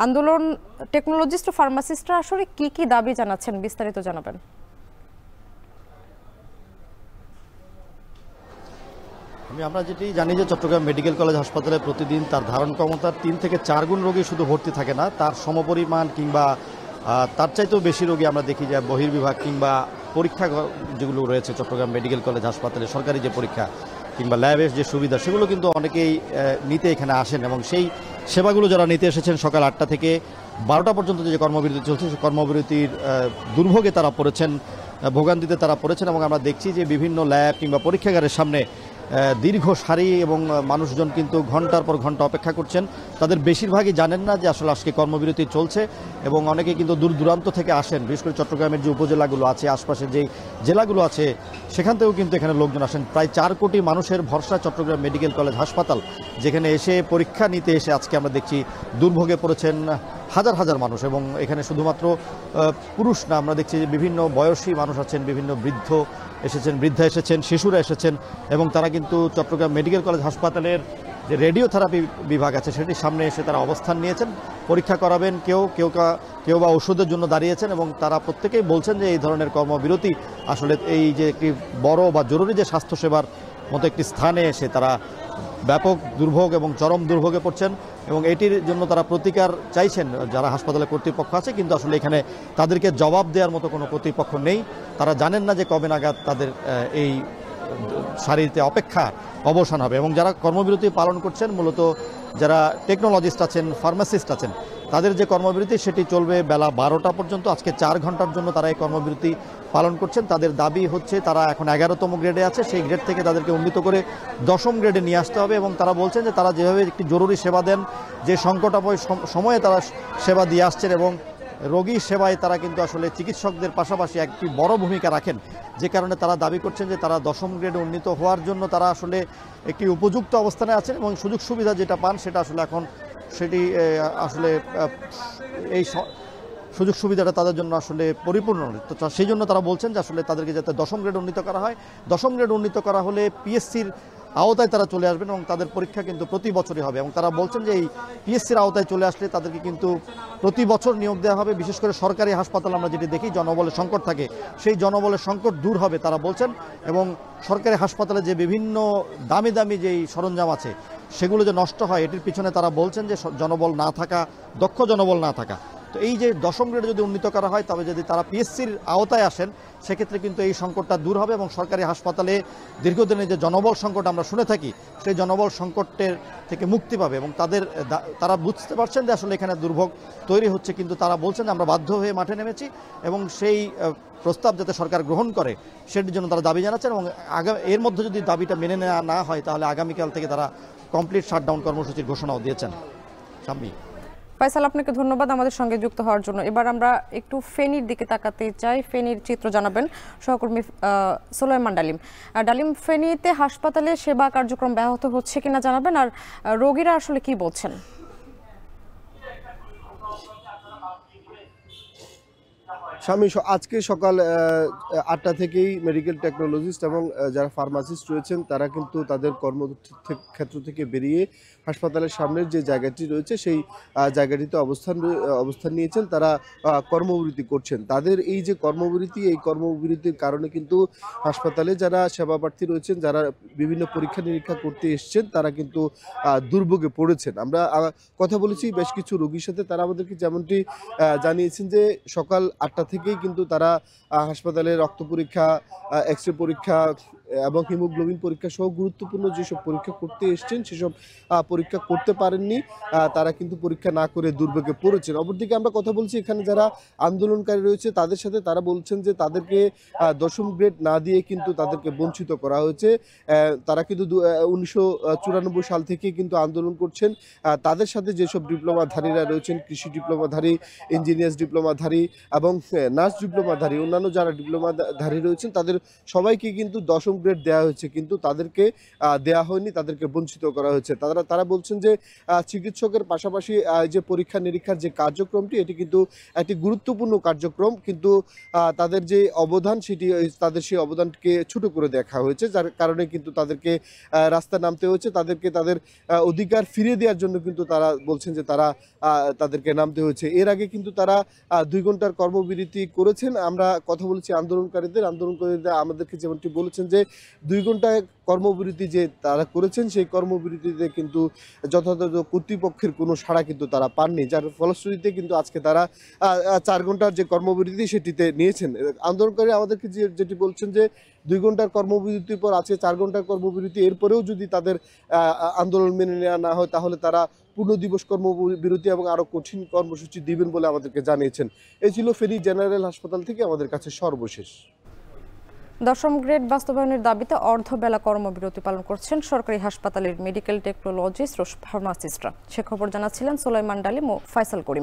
আন্দোলন টেকনোলজিস্ট ও ফার্মাসিস্টরা আসলে কি কি দাবি জানাচ্ছেন, বিস্তারিত জানাবেন। আমরা যেটি জানি যে চট্টগ্রাম মেডিকেল কলেজ হাসপাতালে প্রতিদিন তার ধারণ ক্ষমতার 3 থেকে 4 গুণ রোগী শুধু ভর্তি থাকে না, তার সমপরিমাণ কিংবা তার চাইতেও বেশি রোগী আমরা দেখি যে বহির্বিভাগ কিংবা পরীক্ষা যেগুলো রয়েছে চট্টগ্রাম মেডিকেল কলেজ হাসপাতালে, সরকারি যে পরীক্ষা কিংবা ল্যাবের যে সুবিধা, সেগুলো কিন্তু অনেকেই নিতে এখানে আসেন এবং সেই সেবাগুলো যারা নিতে এসেছেন সকাল 8টা থেকে 12টা পর্যন্ত যে কর্মবিরতি চলছে, সেই কর্মবিরতির দুর্ভোগে তারা পড়েছেন, ভোগান্তিতে তারা পড়েছেন। এবং আমরা দেখছি যে বিভিন্ন ল্যাব কিংবা পরীক্ষাগারের সামনে দীর্ঘ সারি এবং মানুষজন কিন্তু ঘন্টার পর ঘন্টা অপেক্ষা করছেন। তাদের বেশিরভাগই জানেন না যে আসলে আজকে কর্মবিরতি চলছে এবং অনেকে কিন্তু দূর দূরান্ত থেকে আসেন, বিশেষ করে চট্টগ্রামের যে উপজেলাগুলো আছে, আশপাশের যেই জেলাগুলো আছে, সেখান থেকেও কিন্তু এখানে লোকজন আসেন। প্রায় 4 কোটি মানুষের ভরসা চট্টগ্রাম মেডিকেল কলেজ হাসপাতাল, যেখানে এসে পরীক্ষা নিতে এসে আজকে আমরা দেখছি দুর্ভোগে পড়েছেন হাজার হাজার মানুষ। এবং এখানে শুধুমাত্র পুরুষ না, আমরা দেখছি যে বিভিন্ন বয়সী মানুষ আছেন, বিভিন্ন বৃদ্ধ এসেছেন, বৃদ্ধা এসেছেন, শিশুরা এসেছেন এবং তারা কিন্তু চট্টগ্রাম মেডিকেল কলেজ হাসপাতালের যে রেডিওথেরাপি বিভাগ আছে সেটির সামনে এসে তারা অবস্থান নিয়েছেন, পরীক্ষা করাবেন। কেউ বা ওষুধের জন্য দাঁড়িয়েছেন এবং তারা প্রত্যেকেই বলছেন যে এই ধরনের কর্মবিরতি আসলে এই যে একটি বড় বা জরুরি যে স্বাস্থ্যসেবার মতো একটি স্থানে এসে তারা ব্যাপক দুর্ভোগ এবং চরম দুর্ভোগে পড়ছেন এবং এটির জন্য তারা প্রতিকার চাইছেন যারা হাসপাতালে কর্তৃপক্ষ আছে। কিন্তু আসলে এখানে তাদেরকে জবাব দেওয়ার মতো কোনো কর্তৃপক্ষ নেই। তারা জানেন না যে কবে নাগাদ তাদের এই সারিতে অপেক্ষা অবসান হবে। এবং যারা কর্মবিরতি পালন করছেন, মূলত যারা টেকনোলজিস্ট আছেন, ফার্মাসিস্ট আছেন, তাদের যে কর্মবিরতি সেটি চলবে বেলা 12টা পর্যন্ত। আজকে 4 ঘন্টার জন্য তারা এই কর্মবিরতি পালন করছেন। তাদের দাবি হচ্ছে তারা এখন 11তম গ্রেডে আছে, সেই গ্রেড থেকে তাদেরকে উন্নীত করে 10ম গ্রেডে নিয়ে আসতে হবে। এবং তারা বলছেন যে তারা যেভাবে একটি জরুরি সেবা দেন, যে সংকটাপয় সময়ে তারা সেবা দিয়ে আসছেন এবং রোগী সেবায় তারা কিন্তু আসলে চিকিৎসকদের পাশাপাশি একটি বড় ভূমিকা রাখেন, যে কারণে তারা দাবি করছেন যে তারা 10ম গ্রেডে উন্নীত হওয়ার জন্য তারা আসলে একটি উপযুক্ত অবস্থানে আছেন এবং সুযোগ সুবিধা যেটা পান সেটা আসলে এখন সেটি আসলে এই সুযোগ সুবিধাটা তাদের জন্য আসলে পরিপূর্ণ নয়। তো সেই জন্য তারা বলছেন যে আসলে তাদেরকে যাতে 10ম গ্রেড উন্নীত করা হয়। 10ম গ্রেড উন্নীত করা হলে পিএসসির আওতায় তারা চলে আসবেন এবং তাদের পরীক্ষা কিন্তু প্রতি বছরই হবে। এবং তারা বলছেন যে এই পিএসসির আওতায় চলে আসলে তাদেরকে কিন্তু প্রতি বছর নিয়োগ দেওয়া হবে। বিশেষ করে সরকারি হাসপাতাল আমরা যেটি দেখি জনবলের সংকট থাকে, সেই জনবলের সংকট দূর হবে তারা বলছেন। এবং সরকারি হাসপাতালে যে বিভিন্ন দামি দামি যেই সরঞ্জাম আছে সেগুলো যে নষ্ট হয়, এটির পিছনে তারা বলছেন যে জনবল না থাকা, দক্ষ জনবল না থাকা। তো এই যে 10ম গ্রেডে যদি উন্নীত করা হয়, তবে যদি তারা পিএসসির আওতায় আসেন, সেক্ষেত্রে কিন্তু এই সংকটটা দূর হবে এবং সরকারি হাসপাতালে দীর্ঘদিনের যে জনবল সংকট আমরা শুনে থাকি, সেই জনবল সংকটের থেকে মুক্তি পাবে। এবং তারা বুঝতে পারছেন যে আসলে এখানে দুর্ভোগ তৈরি হচ্ছে, কিন্তু তারা বলছেন আমরা বাধ্য হয়ে মাঠে নেমেছি এবং সেই প্রস্তাব যাতে সরকার গ্রহণ করে সেটির জন্য তারা দাবি জানাচ্ছেন। এবং এর মধ্যে যদি দাবিটা মেনে নেওয়া না হয়, তাহলে আগামীকাল থেকে তারা কমপ্লিট শাটডাউন কর্মসূচির ঘোষণাও দিয়েছেন। সাম্মি। ফয়সাল, আপনাকে ধন্যবাদ আমাদের সঙ্গে যুক্ত হওয়ার জন্য। এবার আমরা একটু ফেনীর দিকে তাকাতে চাই। ফেনীর চিত্র জানাবেন সহকর্মী সুলাইমান ডালিম। ডালিম, ফেনীতে হাসপাতালে সেবা কার্যক্রম ব্যাহত হচ্ছে কিনা জানাবেন, আর রোগীরা আসলে কি বলছেন? স্বামী, আজকে সকাল 8টা থেকেই মেডিকেল টেকনোলজিস্ট এবং যারা ফার্মাসিস্ট রয়েছেন তারা কিন্তু তাদের কর্মক্ষেত্র থেকে বেরিয়ে হাসপাতালের সামনের যে জায়গাটি রয়েছে সেই জায়গাটিতে অবস্থান নিয়েছেন। তারা কর্মবিরতি করছেন। তাদের এই যে কর্মবিরতি, এই কর্মবিরতির কারণে কিন্তু হাসপাতালে যারা সেবা প্রার্থী রয়েছেন, যারা বিভিন্ন পরীক্ষা নিরীক্ষা করতে এসছেন, তারা কিন্তু দুর্ভোগে পড়েছেন। আমরা কথা বলেছি বেশ কিছু রোগীর সাথে, তারা আমাদেরকে যেমনটি জানিয়েছেন যে সকাল 8টা থেকেই কিন্তু তারা হাসপাতালে রক্ত পরীক্ষা, এক্স রে পরীক্ষা এবং হিমোগ্লোবিন পরীক্ষা সহ গুরুত্বপূর্ণ যেসব পরীক্ষা করতে এসছেন সেসব পরীক্ষা করতে পারেননি। তারা কিন্তু পরীক্ষা না করে দুর্ভোগে পড়েছেন। অপরদিকে আমরা কথা বলছি এখানে যারা আন্দোলনকারী রয়েছে তাদের সাথে, তারা বলছেন যে তাদেরকে 10ম গ্রেড না দিয়ে কিন্তু তাদেরকে বঞ্চিত করা হয়েছে। তারা কিন্তু 1994 সাল থেকে কিন্তু আন্দোলন করছেন। তাদের সাথে যেসব ডিপ্লোমাধারীরা রয়েছেন, কৃষি ডিপ্লোমাধারী, ইঞ্জিনিয়ার্স ডিপ্লোমাধারী এবং নার্স ডিপ্লোমাধারী, অন্যান্য যারা ডিপ্লোমাধারী রয়েছেন, তাদের সবাইকে কিন্তু 10ম প্রথম গ্রেড দেওয়া হয়েছে, কিন্তু তাদেরকে দেওয়া হয়নি, তাদেরকে বঞ্চিত করা হয়েছে। তারা বলছেন যে চিকিৎসকের পাশাপাশি যে পরীক্ষা নিরীক্ষার যে কার্যক্রমটি, এটি কিন্তু একটি গুরুত্বপূর্ণ কার্যক্রম, কিন্তু তাদের যে অবদান সেটি তাদের সেই অবদানকে ছোট করে দেখা হয়েছে, যার কারণে কিন্তু তাদেরকে রাস্তায় নামতে হয়েছে। তাদেরকে তাদের অধিকার ফিরিয়ে দেওয়ার জন্য কিন্তু তারা বলছেন যে তাদেরকে নামতে হয়েছে। এর আগে কিন্তু তারা 2 ঘন্টার কর্মবিরতি করেছেন। আমরা কথা বলেছি আন্দোলনকারীরা আমাদেরকে যেমনটি বলেছেন যে 2 ঘন্টায় কর্মবিরতি যে তারা করেছেন, সেই কর্মবিরতিতে কিন্তু যথাযথ কর্তৃপক্ষের কোনো সাড়া কিন্তু তারা পাননি, যার ফলশ্রুতিতে কিন্তু আজকে তারা 4 ঘন্টার যে কর্মবিরতি সেটিতে নিয়েছেন। আন্দোলনকারী আমাদেরকে যেটি বলছেন যে 2 ঘন্টার কর্মবিরতির পর আছে 4 ঘন্টার কর্মবিরতি, এরপরেও যদি তাদের আন্দোলন মেনে নেওয়া না হয়, তাহলে তারা পূর্ণ দিবস কর্মবিরতি এবং আরও কঠিন কর্মসূচি দিবেন বলে আমাদেরকে জানিয়েছেন। এই ছিল ফেনী জেনারেল হাসপাতাল থেকে আমাদের কাছে সর্বশেষ। 10ম গ্রেড বাস্তবায়নের দাবিতে অর্ধবেলা কর্মবিরতি পালন করছেন সরকারি হাসপাতালের মেডিকেল টেকনোলজিস্ট ও ফার্মাসিস্টরা। সে খবর জানাচ্ছিলেন সুলাইমান ডালিম ও ফয়সাল করিম।